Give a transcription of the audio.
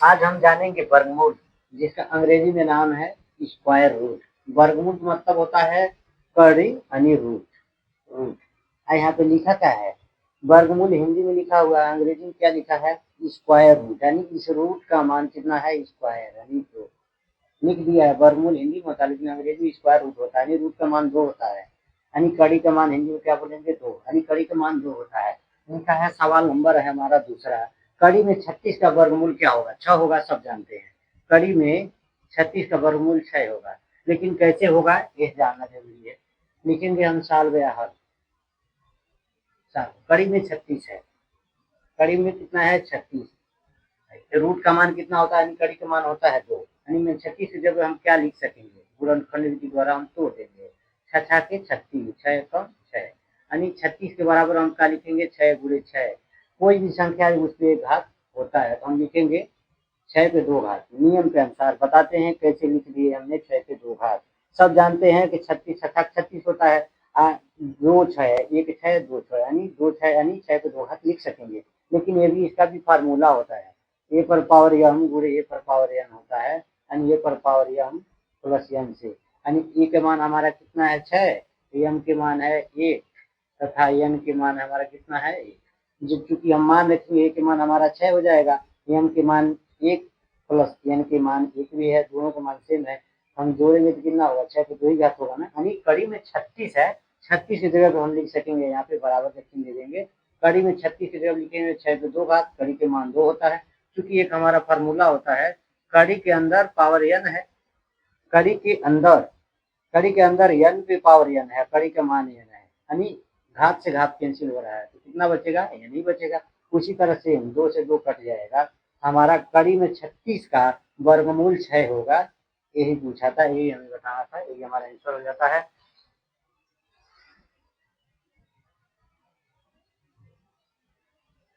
आज हम जानेंगे वर्गमूल, जिसका अंग्रेजी में नाम है स्क्वायर रूट। वर्गमूल का मतलब होता है कड़ी यानी रूट। रूट यहाँ पे लिखा क्या है? वर्गमूल हिंदी में लिखा हुआ है, अंग्रेजी में क्या लिखा है? स्क्वायर रूट, यानी इस रूट का मान कितना है? स्क्वायर यानी दो। लिख दिया है वर्गमूल हिंदी में होता है, लेकिन अंग्रेजी में स्क्वायर रूट होता है, यानी रूट का मान दो होता है। यानी कड़ी का मान हिंदी में क्या बोलेंगे? दो। यानी कड़ी का मान दो होता है। इनका है सवाल नंबर है हमारा दूसरा। कड़ी में 36 का वर्गमूल क्या होगा? 6 होगा, सब जानते हैं। कड़ी में 36 का वर्गमूल 6 होगा, लेकिन कैसे होगा ये जानना जरूरी है। लिखेंगे हम साल गया हल। साल कड़ी में 36 है, कड़ी में कितना है? 36। रूट का मान कितना होता है? यानी कड़ी का मान होता है दो। यानी में 36 की जगह हम क्या लिख सकेंगे? गुणनखंड विधि द्वारा हम तोड़ देंगे। छः छः के 36, 6 कम 6, यानी 36 के बराबर हम क्या लिखेंगे? 6 गुणे 6। कोई भी संख्या है उसपे एक घात होता है, तो हम लिखेंगे 6 के 2 घात। नियम के अनुसार बताते हैं कैसे लिख दिए हमने 6 के 2 घात। सब जानते हैं कि 36 छठा 36 होता है। दो छः, एक छः दो छः, यानी दो छः यानी 6 के 2 घात लिख सकेंगे। लेकिन ये भी, इसका भी फार्मूला होता है। ए पर पावर यम गुणे ए पर पावर एन होता है, यानी ए पर पावर यम प्लस एन से। यानी ए के मान हमारा कितना है? 6, एम के मान है 1, तथा एन के मान हमारा कितना है? 1। जब चूंकि हम मान रखेंगे ए के मान हमारा 6 हो जाएगा, एम के मान 1 प्लस एन के मान 1 भी है, दोनों का मान सेम है। हम जोड़ेंगे तो कितना होगा? 6 के 2 ही घात होगा ना। यानी कड़ी में 36 है, 36 की जगह पे हम लिख सकेंगे, यहाँ पे बराबर का चिन्ह दे देंगे। कड़ी में 36 की जगह लिखेंगे 6 के 2 घात, कड़ी के मान 2 होता है। चूंकि एक हमारा फार्मूला होता है, कड़ी के अंदर पावर एन है, कड़ी के अंदर, कड़ी के अंदर एन पे पावर एन है, कड़ी का मान एन है, यानी घात से घात कैंसिल हो रहा है, तो कितना बचेगा? एन ही बचेगा। उसी तरह से 2 से 2 कट जाएगा। हमारा कड़ी में 36 का वर्गमूल 6 होगा। यही पूछा था, यही हमें बताना था, यही हमारा आंसर हो जाता है।